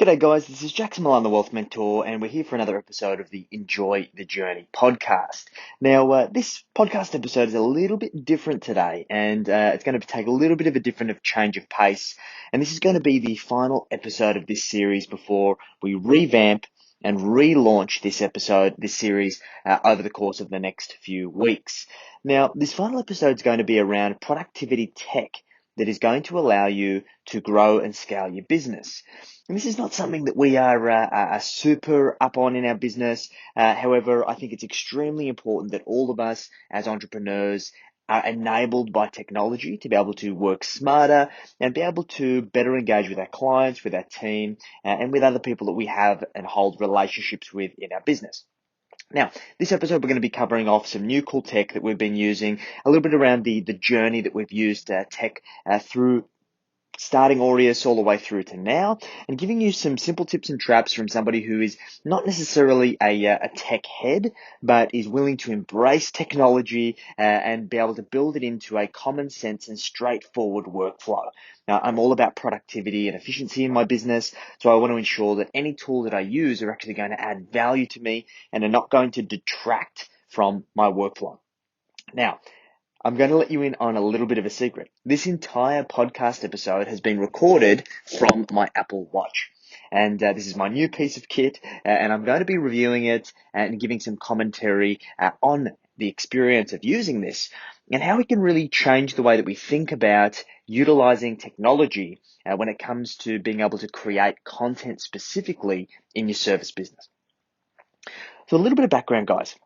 G'day guys, this is Jackson Milan, the Wealth Mentor, and we're here for another episode of the Enjoy the Journey podcast. Now, this podcast episode is a little bit different today, and it's going to take a little bit of a different change of pace. And this is going to be the final episode of this series before we revamp and relaunch this series, over the course of the next few weeks. Now, this final episode is going to be around productivity tech that is going to allow you to grow and scale your business. And this is not something that we are super up on in our business. However, I think it's extremely important that all of us as entrepreneurs are enabled by technology to be able to work smarter and be able to better engage with our clients, with our team, and with other people that we have and hold relationships with in our business. Now, this episode, we're going to be covering off some new cool tech that we've been using, a little bit around the journey that we've used tech through starting Aureus all the way through to now, and giving you some simple tips and traps from somebody who is not necessarily a tech head, but is willing to embrace technology and be able to build it into a common sense and straightforward workflow. Now, I'm all about productivity and efficiency in my business, so I want to ensure that any tool that I use are actually going to add value to me and are not going to detract from my workflow. Now, I'm going to let you in on a little bit of a secret. This entire podcast episode has been recorded from my Apple Watch. And this is my new piece of kit, and I'm going to be reviewing it and giving some commentary on the experience of using this and how we can really change the way that we think about utilizing technology when it comes to being able to create content specifically in your service business. So a little bit of background, guys.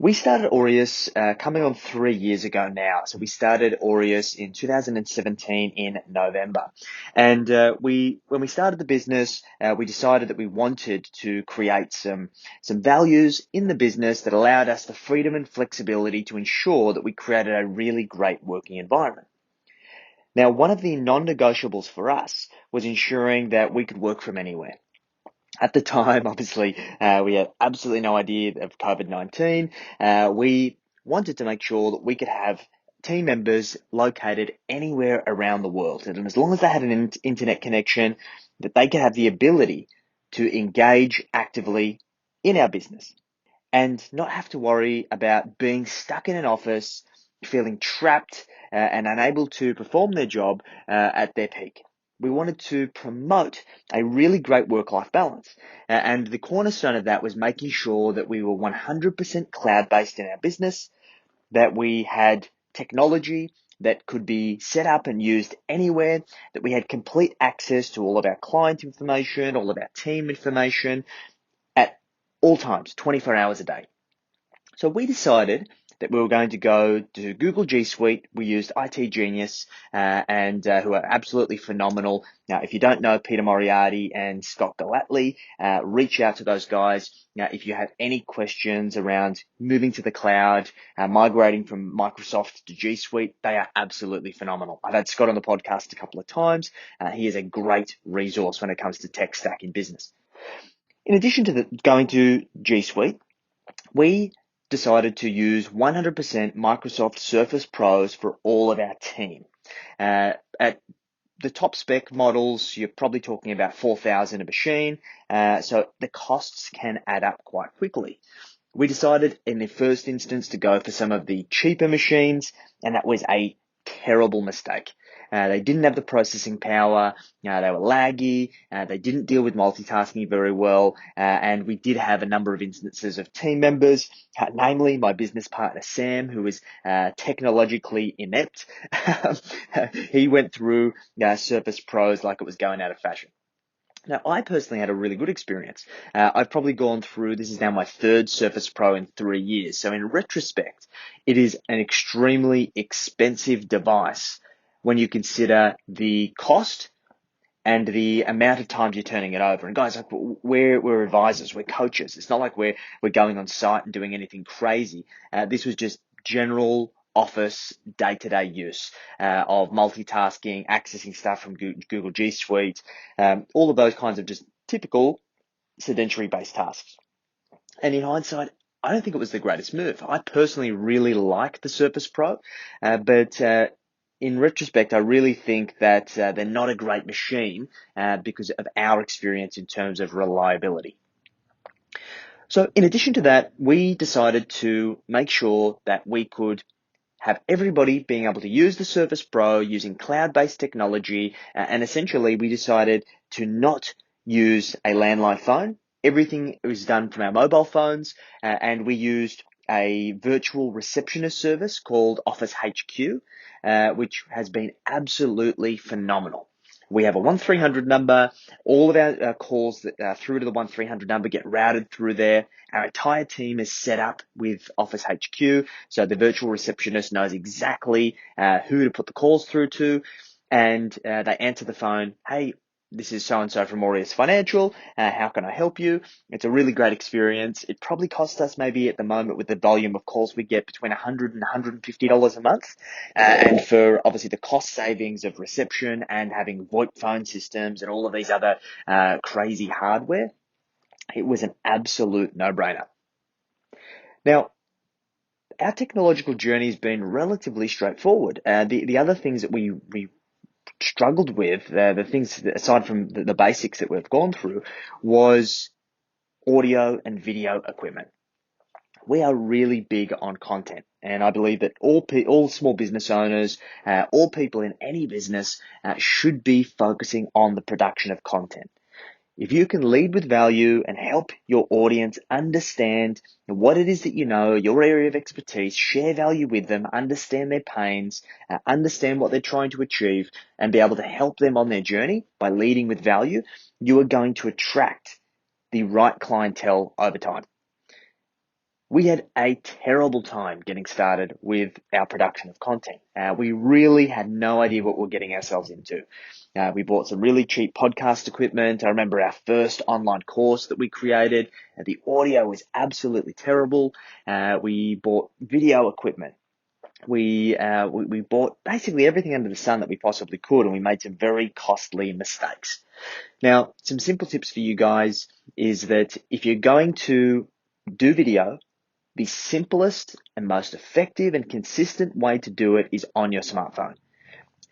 We started Aureus coming on 3 years ago now. So we started Aureus in 2017 in November. And when we started the business, we decided that we wanted to create some values in the business that allowed us the freedom and flexibility to ensure that we created a really great working environment. Now, one of the non-negotiables for us was ensuring that we could work from anywhere. At the time, obviously, we had absolutely no idea of COVID-19. We wanted to make sure that we could have team members located anywhere around the world. And as long as they had an internet connection, that they could have the ability to engage actively in our business and not have to worry about being stuck in an office, feeling trapped and unable to perform their job at their peak. We wanted to promote a really great work-life balance. And the cornerstone of that was making sure that we were 100% cloud-based in our business, that we had technology that could be set up and used anywhere, that we had complete access to all of our client information, all of our team information at all times, 24 hours a day. So we decided that we were going to go to Google G Suite. We used IT Genius, who are absolutely phenomenal. Now, if you don't know Peter Moriarty and Scott Gallatley, reach out to those guys. Now, if you have any questions around moving to the cloud, migrating from Microsoft to G Suite, they are absolutely phenomenal. I've had Scott on the podcast a couple of times. He is a great resource when it comes to tech stack in business. In addition to going to G Suite, we decided to use 100% Microsoft Surface Pros for all of our team. At the top spec models, you're probably talking about 4,000 a machine, so the costs can add up quite quickly. We decided in the first instance to go for some of the cheaper machines, and that was a terrible mistake. They didn't have the processing power, they were laggy, they didn't deal with multitasking very well, and we did have a number of instances of team members, namely my business partner Sam, who was technologically inept. He went through Surface Pros like it was going out of fashion. Now, I personally had a really good experience. I've probably gone through, this is now my third Surface Pro in 3 years. So in retrospect, it is an extremely expensive device when you consider the cost and the amount of times you're turning it over. And guys, like we're advisors, we're coaches. It's not like we're going on site and doing anything crazy. This was just general office day-to-day use of multitasking, accessing stuff from Google G Suite, all of those kinds of just typical sedentary-based tasks. And in hindsight, I don't think it was the greatest move. I personally really like the Surface Pro, but in retrospect, I really think that they're not a great machine because of our experience in terms of reliability. So in addition to that, we decided to make sure that we could have everybody being able to use the Surface Pro using cloud-based technology. And essentially, we decided to not use a landline phone. Everything was done from our mobile phones, and we used a virtual receptionist service called Office HQ, which has been absolutely phenomenal. We have a 1300 number. All of our calls that through to the 1300 number get routed through there. Our entire team is set up with Office HQ, so the virtual receptionist knows exactly who to put the calls through to, and they answer the phone. Hey, this is so-and-so from Aureus Financial. How can I help you? It's a really great experience. It probably costs us maybe at the moment with the volume of calls we get between $100 and $150 a month. And for obviously the cost savings of reception and having VoIP phone systems and all of these other crazy hardware, it was an absolute no-brainer. Now, our technological journey has been relatively straightforward. The other things that we struggled with, the things that, aside from the basics that we've gone through, was audio and video equipment. We are really big on content, and I believe that all small business owners, all people in any business, should be focusing on the production of content. If you can lead with value and help your audience understand what it is that you know, your area of expertise, share value with them, understand their pains, understand what they're trying to achieve, and be able to help them on their journey by leading with value, you are going to attract the right clientele over time. We had a terrible time getting started with our production of content. We really had no idea what we were getting ourselves into. We bought some really cheap podcast equipment. I remember our first online course that we created. The audio was absolutely terrible. We bought video equipment. We bought basically everything under the sun that we possibly could, and we made some very costly mistakes. Now, some simple tips for you guys is that if you're going to do video, the simplest and most effective and consistent way to do it is on your smartphone.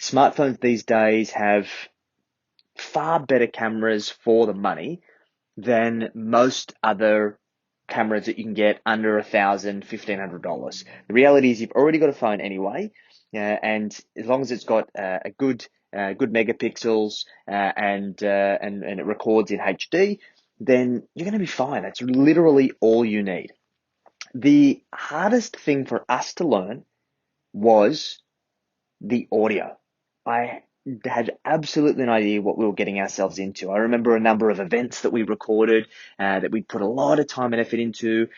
Smartphones these days have far better cameras for the money than most other cameras that you can get under $1,000, $1,500. The reality is you've already got a phone anyway, and as long as it's got a good megapixels and it records in HD, then you're going to be fine. That's literally all you need. The hardest thing for us to learn was the audio. I had absolutely no idea what we were getting ourselves into. I remember a number of events that we recorded that we put a lot of time and effort into.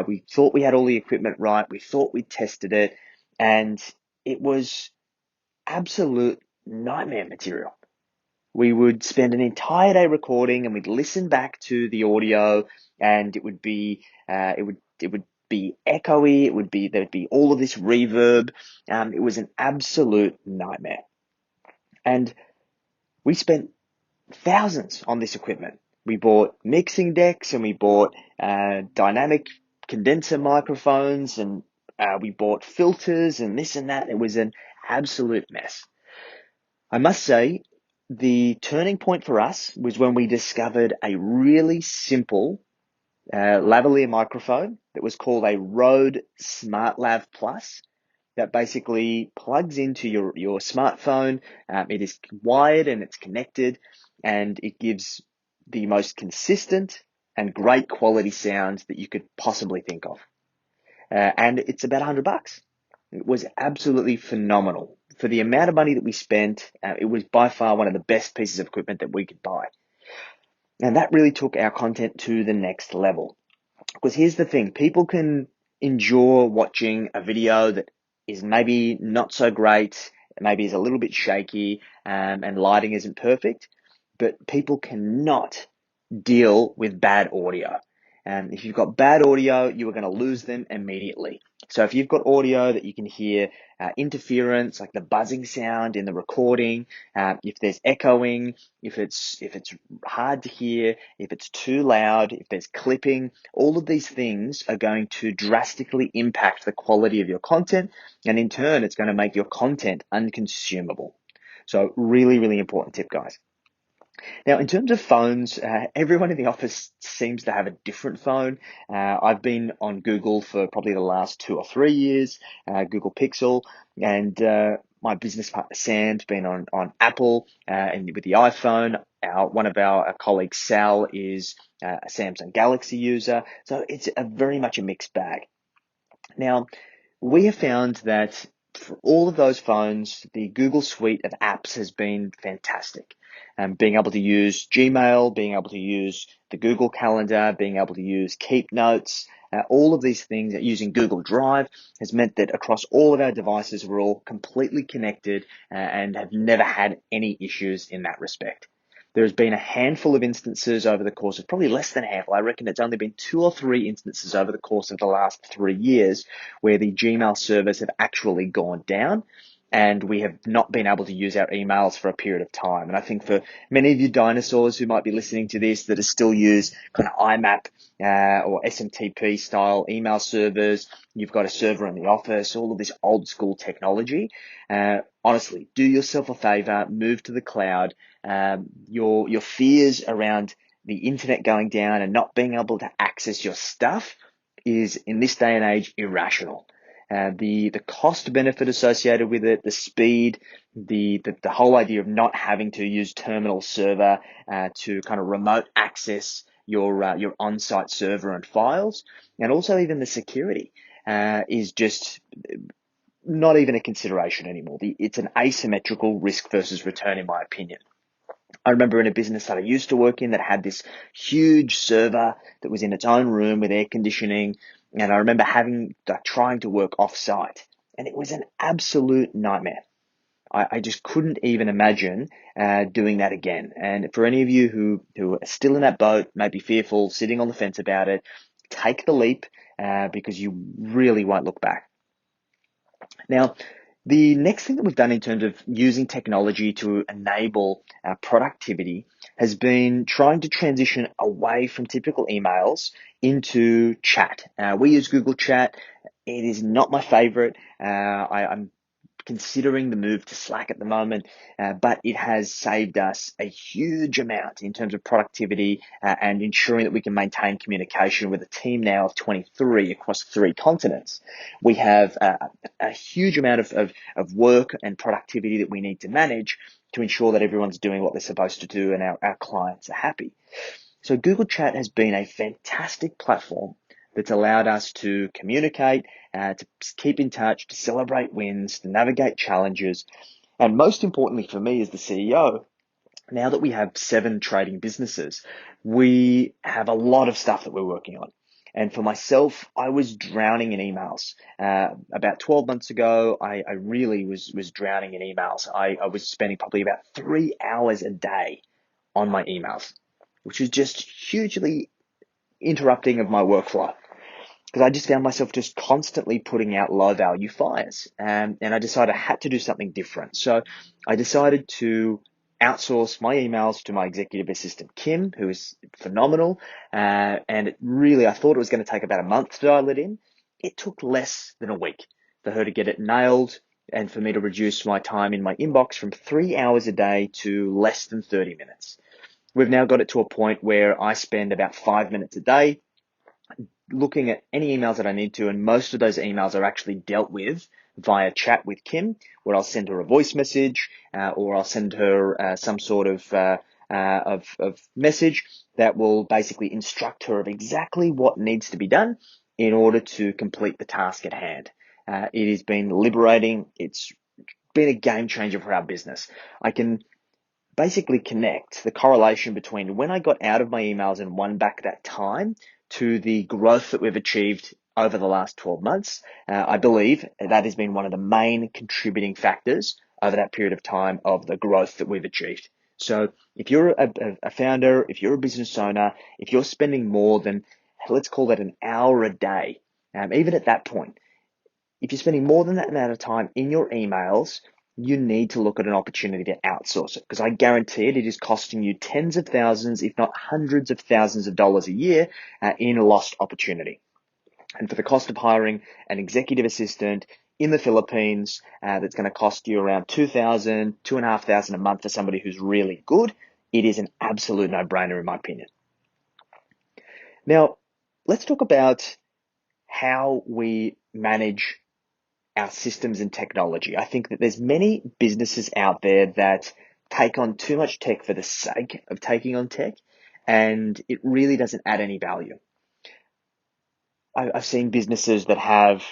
We thought we had all the equipment right. We thought we tested it, and it was absolute nightmare material. We would spend an entire day recording, and we'd listen back to the audio, and it would be echoey. There'd be all of this reverb. It was an absolute nightmare, and we spent thousands on this equipment. We bought mixing decks, and we bought dynamic condenser microphones, and we bought filters and this and that. It was an absolute mess. I must say, the turning point for us was when we discovered a really simple lavalier microphone that was called a Rode SmartLav Plus that basically plugs into your smartphone. It is wired and it's connected, and it gives the most consistent and great quality sound that you could possibly think of. And it's about $100. It was absolutely phenomenal. For the amount of money that we spent, it was by far one of the best pieces of equipment that we could buy. And that really took our content to the next level. Because here's the thing, people can endure watching a video that is maybe not so great, maybe is a little bit shaky, and lighting isn't perfect, but people cannot deal with bad audio. If you've got bad audio, you are going to lose them immediately. So if you've got audio that you can hear interference, like the buzzing sound in the recording, if there's echoing, if it's hard to hear, if it's too loud, if there's clipping, all of these things are going to drastically impact the quality of your content, and in turn, it's going to make your content unconsumable. So really, really important tip, guys. Now, in terms of phones, everyone in the office seems to have a different phone. I've been on Google for probably the last 2 or 3 years, Google Pixel, and my business partner Sam's been on Apple and with the iPhone. One of our colleagues, Sal, is a Samsung Galaxy user. So it's very much a mixed bag. Now, we have found that for all of those phones, the Google suite of apps has been fantastic. Being able to use Gmail, being able to use the Google Calendar, being able to use Keep Notes, all of these things using Google Drive has meant that across all of our devices, we're all completely connected and have never had any issues in that respect. There's been a handful of instances over the course of probably less than a handful. I reckon it's only been 2 or 3 instances over the course of the last 3 years where the Gmail servers have actually gone down and we have not been able to use our emails for a period of time. And I think for many of you dinosaurs who might be listening to this that still use kind of IMAP or SMTP style email servers, you've got a server in the office, all of this old school technology. Honestly, do yourself a favor, move to the cloud. Your fears around the internet going down and not being able to access your stuff is in this day and age irrational. The cost benefit associated with it, the speed, the whole idea of not having to use terminal server to kind of remote access your on-site server and files, and also even the security is just not even a consideration anymore. It's an asymmetrical risk versus return, in my opinion. I remember in a business that I used to work in that had this huge server that was in its own room with air conditioning. And I remember trying to work off site, and it was an absolute nightmare. I just couldn't even imagine doing that again. And for any of you who are still in that boat, maybe fearful, sitting on the fence about it, take the leap because you really won't look back. Now, the next thing that we've done in terms of using technology to enable productivity has been trying to transition away from typical emails into chat. We use Google Chat. It is not my favorite. I'm considering the move to Slack at the moment, but it has saved us a huge amount in terms of productivity and ensuring that we can maintain communication with a team now of 23 across 3 continents. We have a huge amount of work and productivity that we need to manage to ensure that everyone's doing what they're supposed to do and our clients are happy. So Google Chat has been a fantastic platform that's allowed us to communicate, to keep in touch, to celebrate wins, to navigate challenges. And most importantly for me as the CEO, now that we have 7 trading businesses, we have a lot of stuff that we're working on. And for myself, I was drowning in emails. About 12 months ago, I really was drowning in emails. I was spending probably about 3 hours a day on my emails, which is just hugely interrupting of my workflow because I just found myself just constantly putting out low value fires. And I decided I had to do something different. So I decided to outsource my emails to my executive assistant, Kim, who is phenomenal. And I thought it was going to take about a month to dial it in. It took less than a week for her to get it nailed and for me to reduce my time in my inbox from 3 hours a day to less than 30 minutes. We've now got it to a point where I spend about 5 minutes a day looking at any emails that I need to, and most of those emails are actually dealt with via chat with Kim, where I'll send her a voice message or I'll send her some sort of message that will basically instruct her of exactly what needs to be done in order to complete the task at hand. It has been liberating. It's been a game changer for our business. I can basically connect the correlation between when I got out of my emails and won back that time to the growth that we've achieved over the last 12 months. I believe that has been one of the main contributing factors over that period of time of the growth that we've achieved. So if you're a founder, if you're a business owner, if you're spending more than let's call it an hour a day. Even at that point, if you're spending more than that amount of time in your emails, you need to look at an opportunity to outsource it, because I guarantee it is costing you tens of thousands, if not hundreds of thousands of dollars a year in lost opportunity. And for the cost of hiring an executive assistant in the Philippines, that's going to cost you around $2,000, $2,500 a month for somebody who's really good, it is an absolute no-brainer in my opinion. Now, let's talk about how we manage our systems and technology. I think that there's many businesses out there that take on too much tech for the sake of taking on tech, and it really doesn't add any value. I've seen businesses that have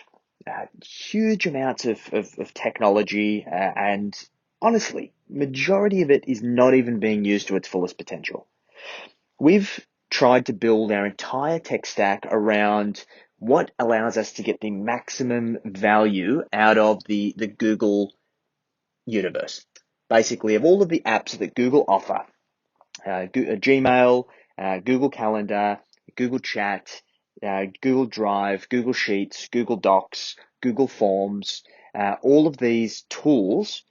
huge amounts of technology, and honestly, majority of it is not even being used to its fullest potential. We've tried to build our entire tech stack around what allows us to get the maximum value out of the Google universe. Basically, of all of the apps that Google offer, Gmail, Google Calendar, Google Chat, Google Drive, Google Sheets, Google Docs, Google Forms, all of these tools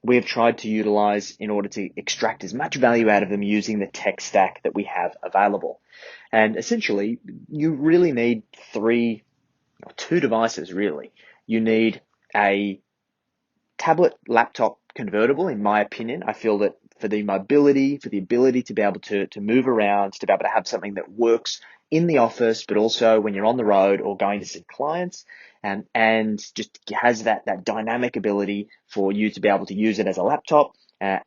we have tried to utilize in order to extract as much value out of them using the tech stack that we have available. And essentially, you really need two devices, really. You need a tablet laptop convertible, in my opinion. I feel that for the mobility, for the ability to be able to move around, to be able to have something that works in the office, but also when you're on the road or going to see clients, and just has that dynamic ability for you to be able to use it as a laptop,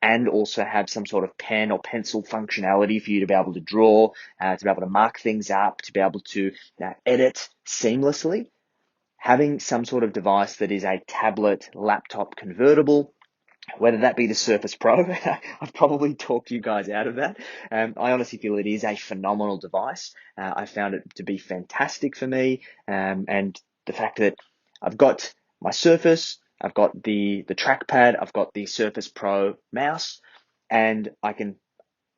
and also have some sort of pen or pencil functionality for you to be able to draw, to be able to mark things up, to be able to edit seamlessly. Having some sort of device that is a tablet laptop convertible, whether that be the Surface Pro. I've probably talked you guys out of that. I honestly feel it is a phenomenal device. I found it to be fantastic for me. And the fact that I've got my Surface, I've got the trackpad, I've got the Surface Pro mouse, and I've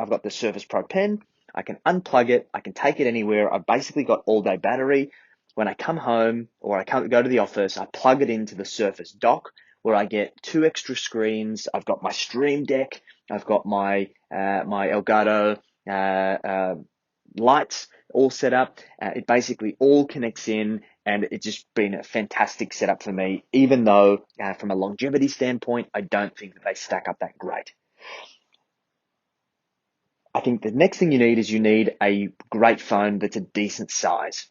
got the Surface Pro pen. I can unplug it. I can take it anywhere. I've basically got all day battery. When I come home or I go to the office, I plug it into the Surface dock, where I get two extra screens. I've got my Stream Deck. I've got my Elgato lights all set up. It basically all connects in, and it's just been a fantastic setup for me, even though from a longevity standpoint, I don't think that they stack up that great. I think the next thing you need a great phone that's a decent size.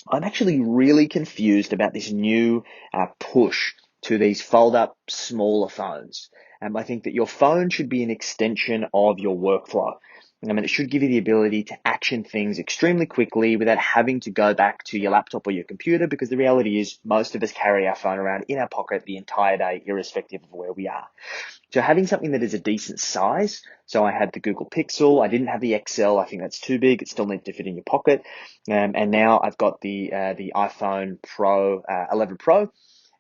I'm actually really confused about this new push to these fold-up smaller phones. I think that your phone should be an extension of your workflow. I mean, it should give you the ability to action things extremely quickly without having to go back to your laptop or your computer, because the reality is most of us carry our phone around in our pocket the entire day, irrespective of where we are. So having something that is a decent size. So I had the Google Pixel. I didn't have the XL. I think that's too big. It still needs to fit in your pocket. And now I've got the iPhone Pro, 11 Pro.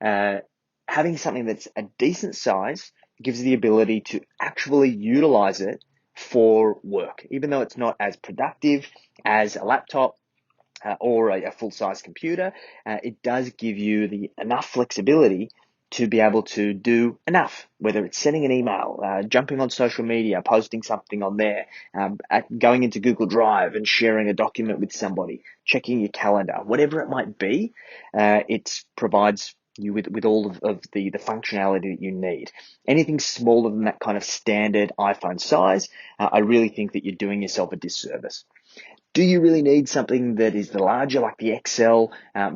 Having something that's a decent size gives the ability to actually utilize it for work, even though it's not as productive as a laptop or a full-size computer. It does give you enough flexibility to be able to do enough, whether it's sending an email, jumping on social media, posting something on there, going into Google Drive and sharing a document with somebody, checking your calendar, whatever it might be. It provides you with all of the functionality that you need. Anything smaller than that kind of standard iPhone size, I really think that you're doing yourself a disservice. Do you really need something that is the larger, like the XL?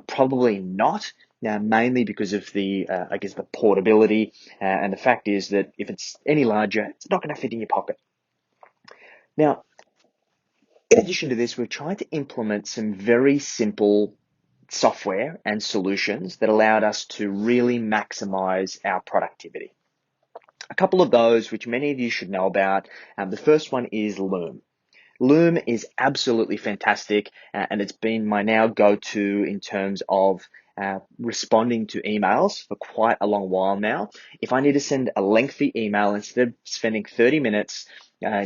Probably not. Now, mainly because of the portability, and the fact is that if it's any larger, it's not going to fit in your pocket. Now, in addition to this, we've tried to implement some very simple software and solutions that allowed us to really maximize our productivity. A couple of those, which many of you should know about. The first one is Loom. Loom is absolutely fantastic, and it's been my now go-to in terms of responding to emails for quite a long while now. If I need to send a lengthy email, instead of spending 30 minutes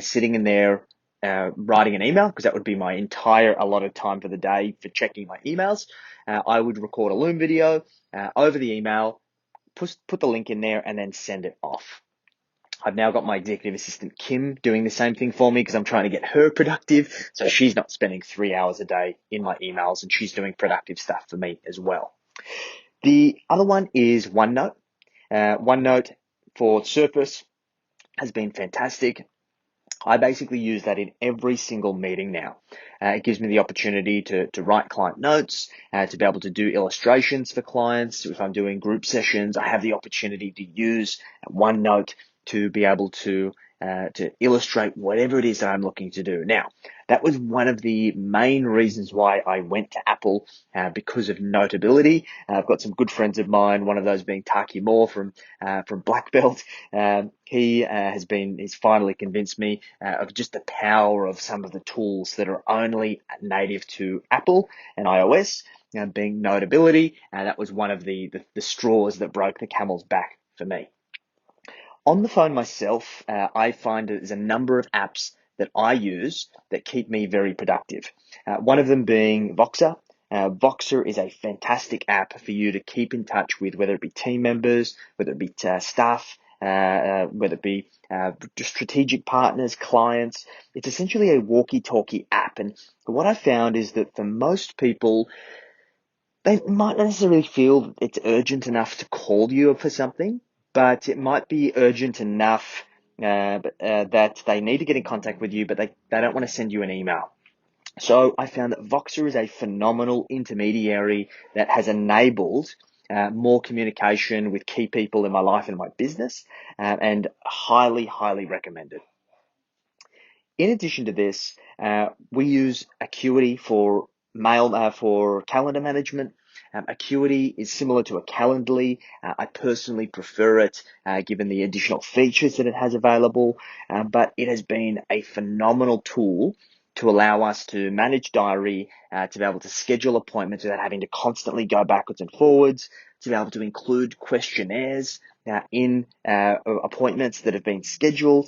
sitting in there writing an email, because that would be my entire allotted time for the day for checking my emails. I would record a Loom video over the email, put the link in there, and then send it off. I've now got my executive assistant, Kim, doing the same thing for me because I'm trying to get her productive. So she's not spending 3 hours a day in my emails, and she's doing productive stuff for me as well. The other one is OneNote. OneNote for Surface has been fantastic. I basically use that in every single meeting now. It gives me the opportunity to write client notes, to be able to do illustrations for clients. If I'm doing group sessions, I have the opportunity to use OneNote to be able to illustrate whatever it is that I'm looking to do. Now, that was one of the main reasons why I went to Apple, because of Notability. I've got some good friends of mine, one of those being Taki Moore from Black Belt. He's finally convinced me of just the power of some of the tools that are only native to Apple and iOS, being Notability. That was one of the straws that broke the camel's back for me. On the phone myself, I find that there's a number of apps that I use that keep me very productive. One of them being Voxer. Voxer is a fantastic app for you to keep in touch with, whether it be team members, whether it be staff, whether it be strategic partners, clients. It's essentially a walkie-talkie app. And what I found is that for most people, they might not necessarily feel it's urgent enough to call you for something, but it might be urgent enough that they need to get in contact with you, but they don't want to send you an email. So I found that Voxer is a phenomenal intermediary that has enabled more communication with key people in my life and my business, and highly, highly recommended. In addition to this, we use Acuity for for calendar management. Acuity is similar to a Calendly. I personally prefer it, given the additional features that it has available, but it has been a phenomenal tool to allow us to manage diary, to be able to schedule appointments without having to constantly go backwards and forwards, to be able to include questionnaires in appointments that have been scheduled.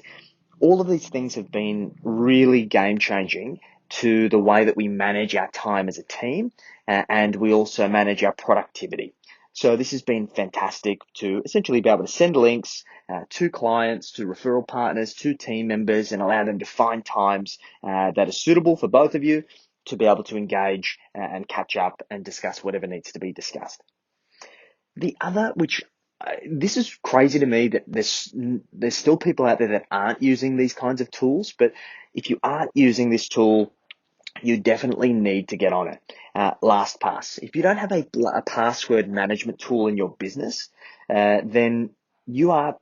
All of these things have been really game changing to the way that we manage our time as a team, and we also manage our productivity. So this has been fantastic to essentially be able to send links to clients, to referral partners, to team members, and allow them to find times that are suitable for both of you to be able to engage and catch up and discuss whatever needs to be discussed. The other, which this is crazy to me, that there's still people out there that aren't using these kinds of tools. But if you aren't using this tool, you definitely need to get on it. LastPass. If you don't have a password management tool in your business, then you are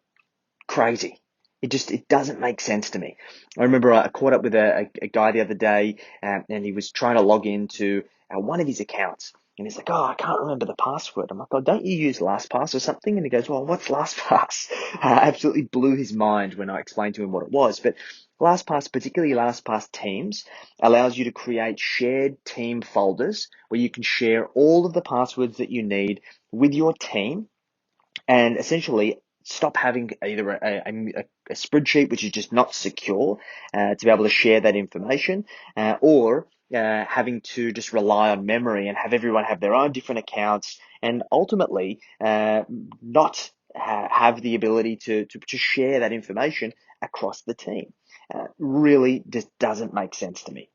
crazy. It doesn't make sense to me. I remember I caught up with a guy the other day, and he was trying to log into one of his accounts. And he's like, oh, I can't remember the password. I'm like, oh, don't you use LastPass or something? And he goes, well, what's LastPass? Absolutely blew his mind when I explained to him what it was. But LastPass, particularly LastPass Teams, allows you to create shared team folders where you can share all of the passwords that you need with your team, and essentially stop having either a spreadsheet which is just not secure, to be able to share that information, or having to just rely on memory and have everyone have their own different accounts, and ultimately not have the ability to share that information across the team. Really just doesn't make sense to me.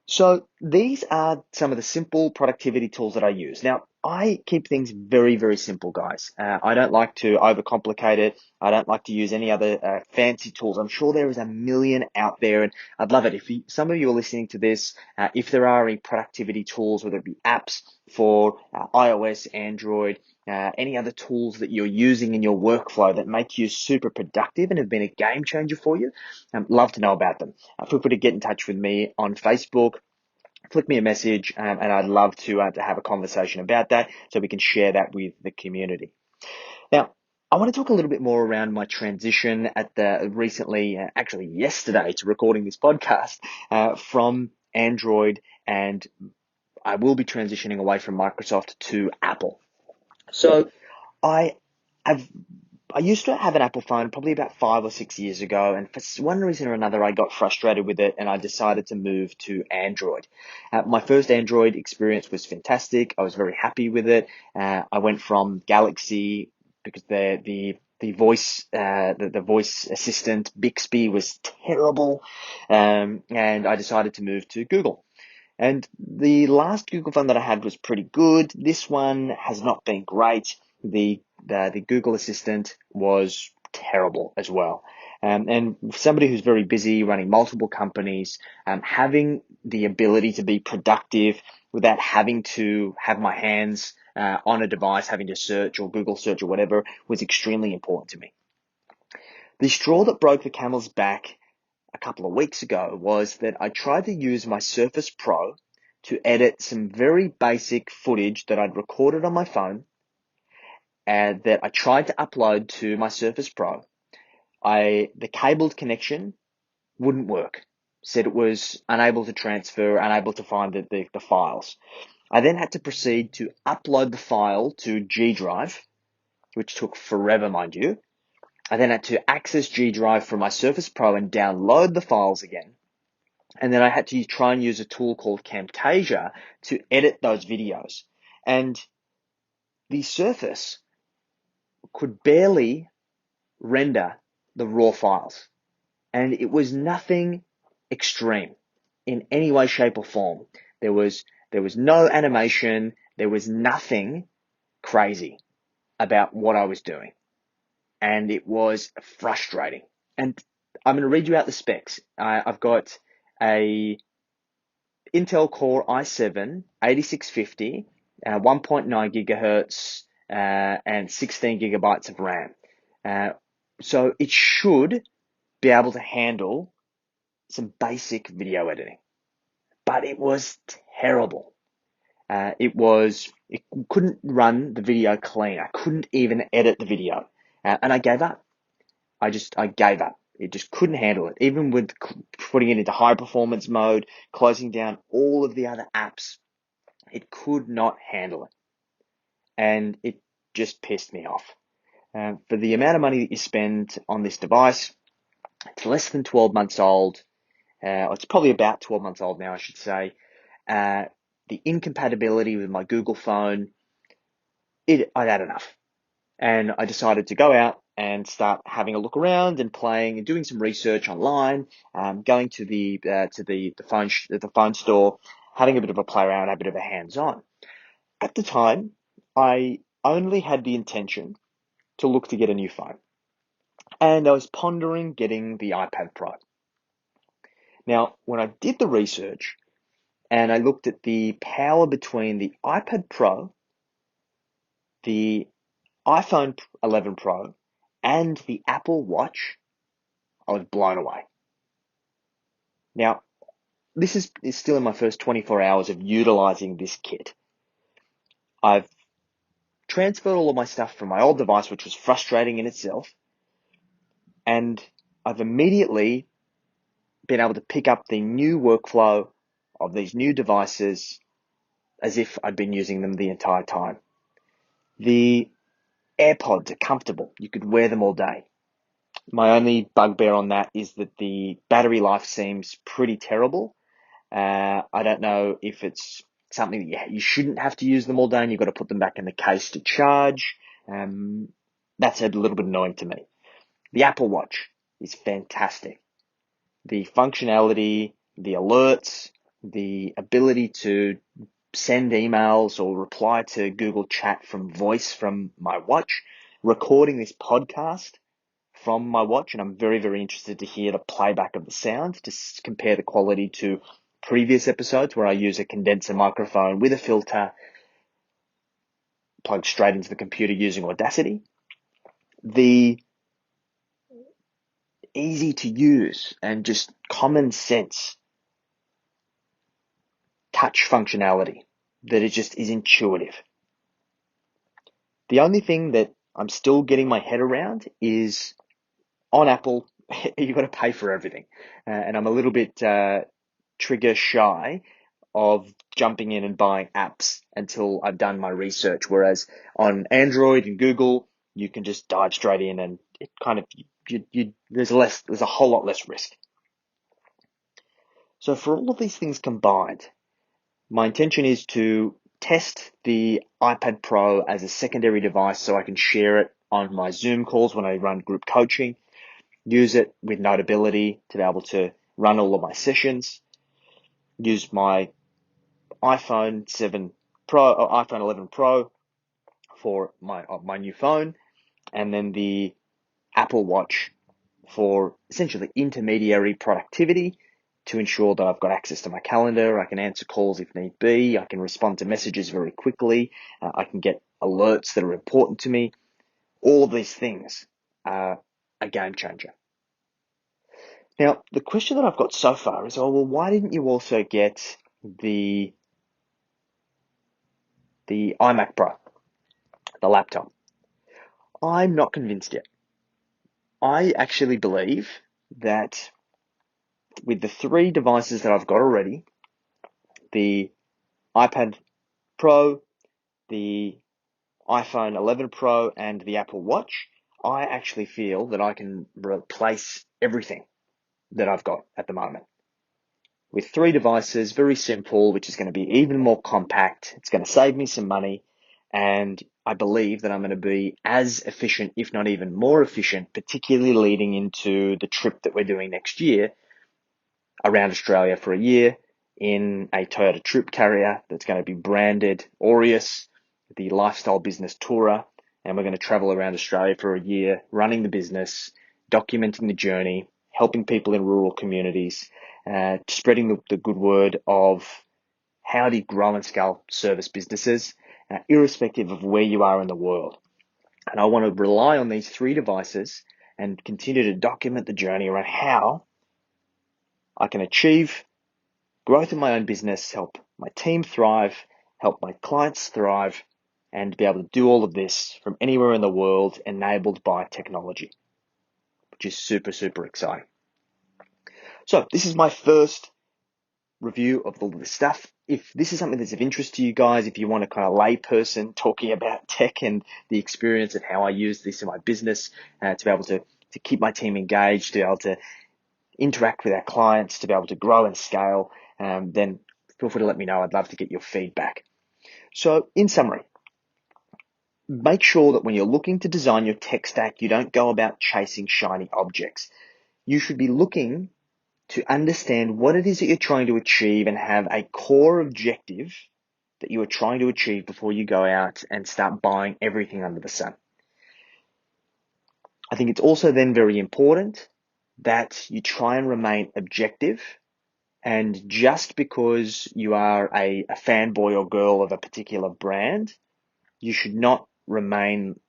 So these are some of the simple productivity tools that I use. Now, I keep things very, very simple, guys. I don't like to overcomplicate it. I don't like to use any other fancy tools. I'm sure there is a million out there, and I'd love it if some of you are listening to this, if there are any productivity tools, whether it be apps for iOS, Android, any other tools that you're using in your workflow that make you super productive and have been a game changer for you, love to know about them. Feel free to get in touch with me on Facebook, flick me a message, and I'd love to have a conversation about that so we can share that with the community. Now, I want to talk a little bit more around my transition at the recently, actually yesterday, to recording this podcast from Android, and I will be transitioning away from Microsoft to Apple. So I have I used to have an Apple phone probably about 5 or 6 years ago, and for one reason or another, I got frustrated with it and I decided to move to Android. My first Android experience was fantastic. I was very happy with it. I went from Galaxy because the voice the voice assistant Bixby was terrible, and I decided to move to Google. And the last Google phone that I had was pretty good. This one has not been great. The Google Assistant was terrible as well. And somebody who's very busy running multiple companies, having the ability to be productive without having to have my hands on a device, having to search or Google search or whatever, was extremely important to me. The straw that broke the camel's back a couple of weeks ago was that I tried to use my Surface Pro to edit some very basic footage that I'd recorded on my phone and that I tried to upload to my Surface Pro. The cabled connection wouldn't work. Said it was unable to transfer, unable to find the files. I then had to proceed to upload the file to G Drive, which took forever, mind you. I then had to access G Drive from my Surface Pro and download the files again. And then I had to try and use a tool called Camtasia to edit those videos. And the Surface could barely render the raw files. And it was nothing extreme in any way, shape, or form. There was no animation. There was nothing crazy about what I was doing. And it was frustrating. And I'm going to read you out the specs. I've got a Intel Core i7 8650, 1.9 gigahertz, and 16 gigabytes of RAM. So it should be able to handle some basic video editing, but it was terrible. It couldn't run the video clean. I couldn't even edit the video, and I gave up. I gave up. It just couldn't handle it. Even with putting it into high performance mode, closing down all of the other apps, it could not handle it. And it just pissed me off. For the amount of money that you spend on this device, it's less than 12 months old. It's probably about 12 months old now, I should say. The incompatibility with my Google phone, I'd had enough. And I decided to go out and start having a look around and playing and doing some research online, going to the phone store, having a bit of a play around, a bit of a hands-on. At the time, I only had the intention to look to get a new phone, and I was pondering getting the iPad Pro. Now, when I did the research and I looked at the power between the iPad Pro, the iPhone 11 Pro, and the Apple Watch, I was blown away. Now, this is still in my first 24 hours of utilizing this kit. I've transferred all of my stuff from my old device, which was frustrating in itself, and I've immediately been able to pick up the new workflow of these new devices as if I'd been using them the entire time. The AirPods are comfortable. You could wear them all day. My only bugbear on that is that the battery life seems pretty terrible. I don't know if it's something that you shouldn't have to use them all day and you've got to put them back in the case to charge. That's a little bit annoying to me. The Apple Watch is fantastic. The functionality, the alerts, the ability to send emails or reply to Google Chat from voice from my watch, recording this podcast from my watch, and I'm very, very interested to hear the playback of the sound to compare the quality to previous episodes where I use a condenser microphone with a filter plugged straight into the computer using Audacity. The easy to use and just common sense touch functionality that is intuitive. The only thing that I'm still getting my head around is on Apple, you've got to pay for everything. And I'm a little bit trigger shy of jumping in and buying apps until I've done my research. Whereas on Android and Google, you can just dive straight in, and it kind of there's a whole lot less risk. So for all of these things combined, my intention is to test the iPad Pro as a secondary device so I can share it on my Zoom calls when I run group coaching, use it with Notability to be able to run all of my sessions, use my iPhone 7 Pro or iPhone 11 Pro for my new phone, and then the Apple Watch for essentially intermediary productivity to ensure that I've got access to my calendar. I can answer calls if need be. I can respond to messages very quickly. I can get alerts that are important to me. All of these things are a game changer. Now, the question that I've got so far is, oh, well, why didn't you also get the iMac Pro, the laptop? I'm not convinced yet. I actually believe that with the three devices that I've got already, the iPad Pro, the iPhone 11 Pro, and the Apple Watch, I actually feel that I can replace everything that I've got at the moment. With three devices, very simple, which is going to be even more compact. It's going to save me some money. And I believe that I'm going to be as efficient, if not even more efficient, particularly leading into the trip that we're doing next year around Australia for a year in a Toyota Troop carrier that's going to be branded Aureus, the lifestyle business tourer. And we're going to travel around Australia for a year, running the business, documenting the journey, helping people in rural communities, spreading the good word of how do you grow and scale service businesses, irrespective of where you are in the world. And I want to rely on these three devices and continue to document the journey around how I can achieve growth in my own business, help my team thrive, help my clients thrive, and be able to do all of this from anywhere in the world enabled by technology, which is super, super exciting. So this is my first review of all this stuff. If this is something that's of interest to you guys, if you want a kind of layperson talking about tech and the experience and how I use this in my business to be able to keep my team engaged, to be able to interact with our clients, to be able to grow and scale, then feel free to let me know. I'd love to get your feedback. So in summary, make sure that when you're looking to design your tech stack, you don't go about chasing shiny objects. You should be looking to understand what it is that you're trying to achieve and have a core objective that you are trying to achieve before you go out and start buying everything under the sun. I think it's also then very important that you try and remain objective. And just because you are a fanboy or girl of a particular brand, you should not remain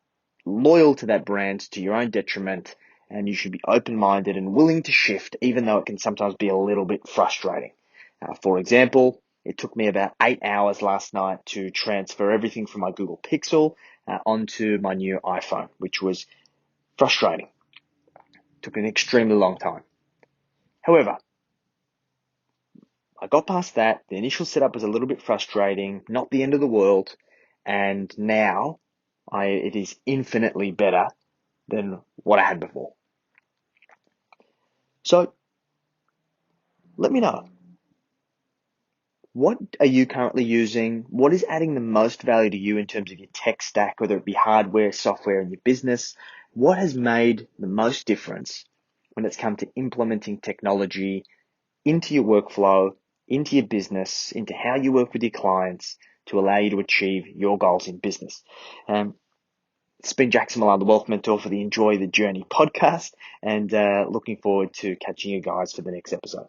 loyal to that brand to your own detriment, and you should be open-minded and willing to shift, even though it can sometimes be a little bit frustrating. For example, it took me about 8 hours last night to transfer everything from my Google Pixel onto my new iPhone, which was frustrating. It took an extremely long time. However, I got past that. The initial setup was a little bit frustrating, not the end of the world, and now it is infinitely better than what I had before. So let me know. What are you currently using? What is adding the most value to you in terms of your tech stack, whether it be hardware, software in your business? What has made the most difference when it's come to implementing technology into your workflow, into your business, into how you work with your clients to allow you to achieve your goals in business? It's been Jackson Milan, the Wealth Mentor for the Enjoy the Journey podcast, and looking forward to catching you guys for the next episode.